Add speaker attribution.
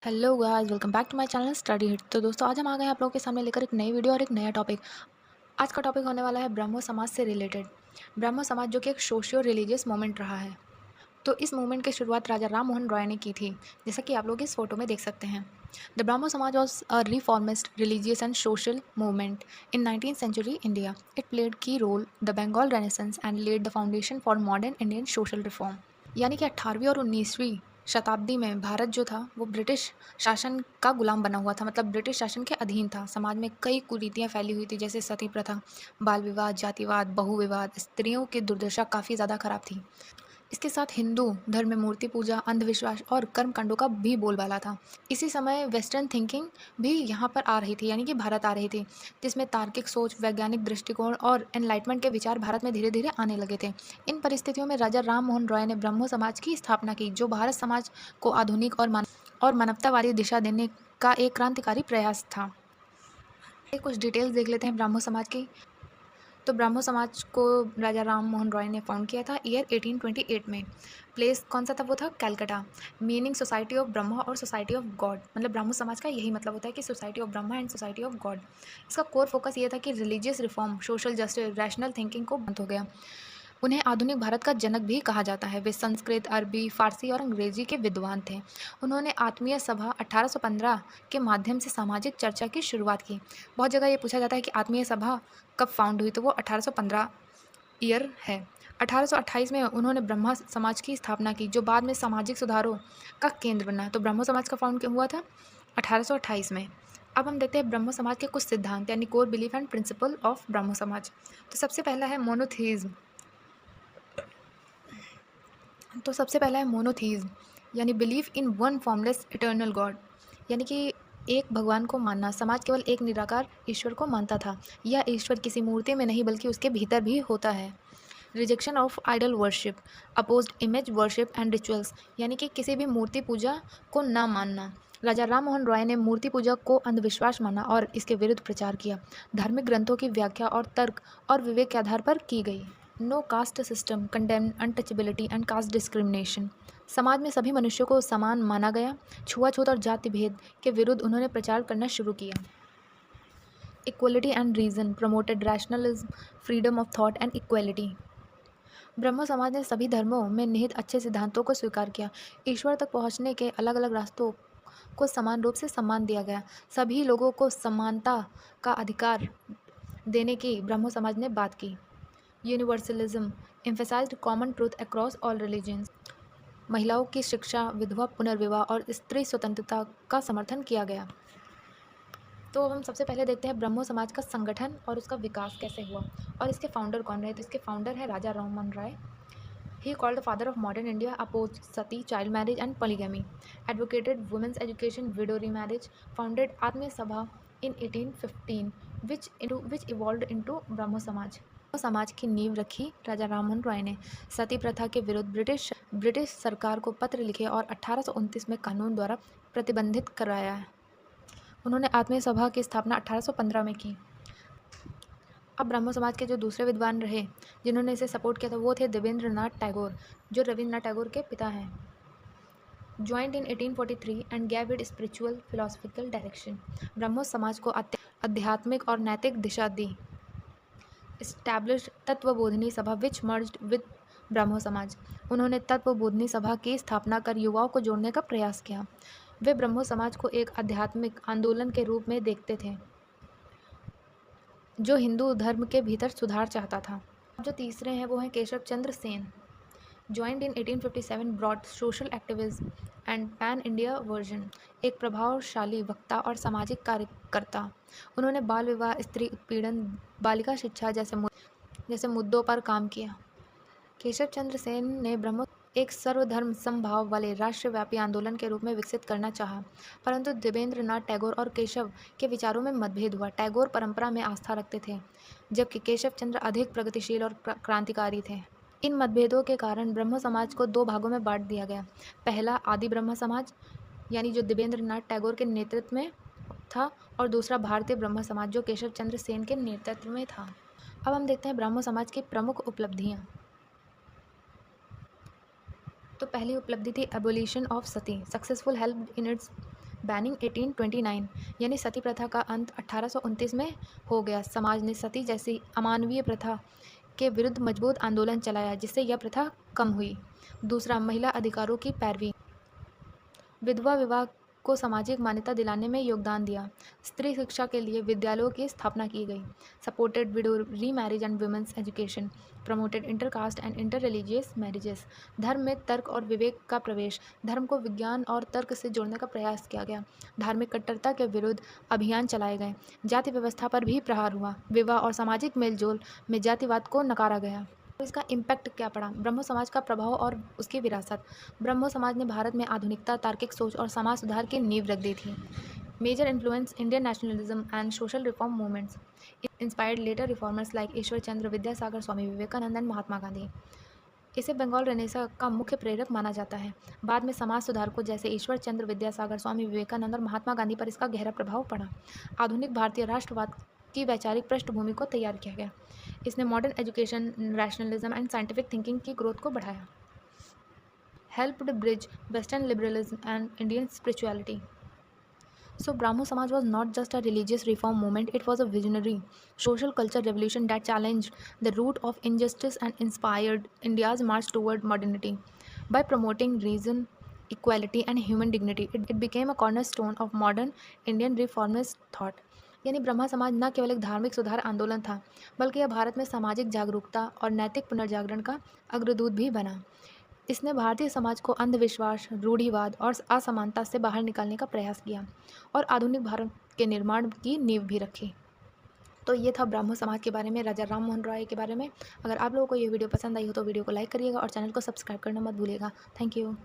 Speaker 1: Hello guys, welcome back to my channel study hit. तो दोस्तों, आज हम आ गए हैं आप लोगों के सामने लेकर एक नई वीडियो और एक नया टॉपिक। आज का टॉपिक होने वाला है ब्रह्मो समाज से रिलेटेड। ब्रह्मो समाज जो कि एक सोशियो रिलीजियस मूवमेंट रहा है। तो इस मूवमेंट की शुरुआत राजा राम मोहन रॉय ने की थी, जैसा कि आप लोग इस फोटो में देख सकते हैं। The Brahmo Samaj was a reformist religious and social movement in 19th century India. It played key role the Bengal renaissance and laid the foundation for modern Indian social reform. यानी कि 18वीं और 19वीं शताब्दी में भारत जो था वो ब्रिटिश शासन का गुलाम बना हुआ था, मतलब ब्रिटिश शासन के अधीन था। समाज में कई कुरीतियाँ फैली हुई थी, जैसे सती प्रथा, बाल विवाह, जातिवाद, बहुविवाद, स्त्रियों की दुर्दशा काफ़ी ज़्यादा खराब थी। इसके साथ हिंदू धर्म में मूर्ति पूजा, अंधविश्वास और कर्मकांडों का भी बोलबाला था। इसी समय वेस्टर्न थिंकिंग भी यहाँ पर आ रही थी, यानी कि भारत आ रही थी, जिसमें तार्किक सोच, वैज्ञानिक दृष्टिकोण और एनलाइटमेंट के विचार भारत में धीरे धीरे आने लगे थे। इन परिस्थितियों में राजा राम मोहन रॉय ने ब्रह्मो समाज की स्थापना की, जो भारत समाज को आधुनिक और मानवतावादी दिशा देने का एक क्रांतिकारी प्रयास था। कुछ डिटेल्स देख लेते हैं ब्रह्मो समाज की। तो ब्रह्मो समाज को राजा राम मोहन रॉय ने फाउंड किया था ईयर 1828 में। प्लेस कौन सा था? वो था Calcutta. Meaning society of Brahma और सोसाइटी ऑफ गॉड, मतलब ब्रह्मो समाज का यही मतलब होता है कि society of Brahma and society of God. इसका कोर फोकस ये था कि religious reform, social justice, rational thinking को बंद हो गया। उन्हें आधुनिक भारत का जनक भी कहा जाता है। वे संस्कृत, अरबी, फारसी और अंग्रेजी के विद्वान थे। उन्होंने आत्मीय सभा 1815 के माध्यम से सामाजिक चर्चा की शुरुआत की। बहुत जगह ये पूछा जाता है कि आत्मीय सभा कब फाउंड हुई, तो वो 1815 ईयर है। 1828 में उन्होंने ब्रह्मा समाज की स्थापना की, जो बाद में सामाजिक सुधारों का केंद्र बना। तो ब्रह्मो समाज का फाउंड हुआ था 1828 में। अब हम देखते हैं ब्रह्मो समाज के कुछ सिद्धांत, यानी core belief and principle of Brahmo Samaj. तो सबसे पहला है मोनोथीज्म। मोनोथीज्म, यानी belief in one formless eternal god, यानी कि एक भगवान को मानना। समाज केवल एक निराकार ईश्वर को मानता था। यह ईश्वर किसी मूर्ति में नहीं बल्कि उसके भीतर भी होता है। Rejection of idol worship, opposed image worship and rituals, यानी कि किसी भी मूर्ति पूजा को ना मानना। राजा राम मोहन रॉय ने मूर्ति पूजा को अंधविश्वास माना और इसके विरुद्ध प्रचार किया। धार्मिक ग्रंथों की व्याख्या और तर्क और विवेक के आधार पर की गई। No caste system, condemn untouchability and caste discrimination, समाज में सभी मनुष्यों को समान माना गया। छुआछूत और जाति भेद के विरुद्ध उन्होंने प्रचार करना शुरू किया। Equality and reason, promoted rationalism, freedom of thought and equality. Brahmo Samaj ने सभी धर्मों में निहित अच्छे सिद्धांतों को स्वीकार किया। ईश्वर तक पहुंचने के अलग अलग रास्तों को समान रूप से सम्मान दिया गया। सभी लोगों को समानता का अधिकार देने की ब्रह्मो समाज ने बात की। Universalism, emphasised common truth across all religions. महिलाओं की शिक्षा, विधवा पुनर्विवाह और स्त्री स्वतंत्रता का समर्थन किया गया। तो अब हम सबसे पहले देखते हैं ब्रह्मो समाज का संगठन और उसका विकास कैसे हुआ और इसके फाउंडर कौन रहे। तो इसके फाउंडर है राजा Ram Mohan Roy. He called the father of modern India, opposed sati, child marriage and polygamy, advocated women's education, widow remarriage, founded Atmiya Sabha in 1815, which evolved into Brahmo Samaj. ब्रह्मो समाज की नींव रखी राजा राममोहन रॉय ने। सती प्रथा के विरुद्ध ब्रिटिश सरकार को पत्र लिखे और 1829 में कानून द्वारा प्रतिबंधित कराया। उन्होंने आत्मीय सभा की स्थापना 1815 में की। अब ब्रह्मो समाज के जो दूसरे विद्वान रहे जिन्होंने इसे सपोर्ट किया था, वो थे देवेंद्र नाथ टैगोर, जो रविन्द्रनाथ टैगोर के पिता हैं। Joined in 1843 and gave it spiritual philosophical direction, Brahmo Samaj को आध्यात्मिक और नैतिक दिशा दी। इस्टेब्लिश्ड तत्वबोधिनी सभा विच मर्ज्ड विद ब्रह्मो समाज, उन्होंने तत्वबोधिनी सभा की स्थापना कर युवाओं को जोड़ने का प्रयास किया। वे ब्रह्मो समाज को एक आध्यात्मिक आंदोलन के रूप में देखते थे जो हिंदू धर्म के भीतर सुधार चाहता था। जो तीसरे हैं वो हैं Keshav Chandra Sen. Joined in 1857, broad social activism and pan India version, एक प्रभावशाली वक्ता और सामाजिक कार्यकर्ता। उन्होंने बाल विवाह, स्त्री उत्पीड़न, बालिका शिक्षा जैसे मुद्दों पर काम किया। केशव चंद्र सेन ने ब्रह्मो एक सर्वधर्म समभाव वाले राष्ट्रव्यापी आंदोलन के रूप में विकसित करना चाहा, परंतु देवेंद्र नाथ टैगोर और केशव के विचारों में मतभेद हुआ। टैगोर परंपरा में आस्था रखते थे, जबकि केशव चंद्र अधिक प्रगतिशील और क्रांतिकारी थे। इन मतभेदों के कारण ब्रह्मो समाज को दो भागों में बांट दिया गया। पहला आदि ब्रह्म समाज, यानी जो देवेंद्र नाथ टैगोर के नेतृत्व में था, और दूसरा भारतीय ब्रह्म समाज, जो केशव चंद्र सेन के नेतृत्व में था। अब हम देखते हैं ब्रह्मो समाज की प्रमुख उपलब्धियाँ। तो पहली उपलब्धि थी abolition of Sati, successful help in its banning 1829 यानी सती प्रथा का अंत 1829 में हो गया। समाज ने सती जैसी अमानवीय प्रथा के विरुद्ध मजबूत आंदोलन चलाया, जिससे यह प्रथा कम हुई। दूसरा, महिला अधिकारों की पैरवी। विधवा विवाह को सामाजिक मान्यता दिलाने में योगदान दिया। स्त्री शिक्षा के लिए विद्यालयों की स्थापना की गई। Supported widow remarriage and women's education. Promoted intercaste and inter religious marriages. धर्म में तर्क और विवेक का प्रवेश। धर्म को विज्ञान और तर्क से जोड़ने का प्रयास किया गया। धार्मिक कट्टरता के विरुद्ध अभियान चलाए गए। जाति व्यवस्था पर भी प्रहार हुआ। विवाह और सामाजिक मेलजोल में जातिवाद को नकारा गया। तो इसका इम्पैक्ट क्या पड़ा? ब्रह्मो समाज का प्रभाव और उसकी विरासत। ब्रह्मो समाज ने भारत में आधुनिकता, तार्किक सोच और समाज सुधार की नींव रख दी थी। Major influence Indian nationalism and social reform movements. Inspired later reformers like Ishwar Chandra Vidyasagar, Swami Vivekananda and Mahatma Gandhi. इसे बंगाल रेनेसा का मुख्य प्रेरक माना जाता है। बाद में समाज सुधारकों जैसे ईश्वर चंद्र विद्यासागर, स्वामी विवेकानंद और महात्मा गांधी पर इसका गहरा प्रभाव पड़ा। आधुनिक भारतीय राष्ट्रवाद की वैचारिक पृष्ठभूमि को तैयार किया गया। इसने modern education, rationalism and scientific thinking की ग्रोथ को बढ़ाया। Helped bridge western liberalism and Indian spirituality. So Brahmo Samaj was not just a religious reform movement, it was a visionary social culture revolution that challenged the root of injustice and inspired India's march toward modernity. By promoting reason, equality and human dignity, it became a cornerstone of modern Indian reformist thought. यानी ब्रह्मा समाज न केवल एक धार्मिक सुधार आंदोलन था, बल्कि यह भारत में सामाजिक जागरूकता और नैतिक पुनर्जागरण का अग्रदूत भी बना। इसने भारतीय समाज को अंधविश्वास, रूढ़िवाद और असमानता से बाहर निकालने का प्रयास किया और आधुनिक भारत के निर्माण की नींव भी रखी। तो ये था ब्राह्मो समाज के बारे में, राजा राम मोहन रॉय के बारे में। अगर आप लोगों को ये वीडियो पसंद आई हो तो वीडियो को लाइक करिएगा और चैनल को सब्सक्राइब करना मत भूलिएगा। Thank you.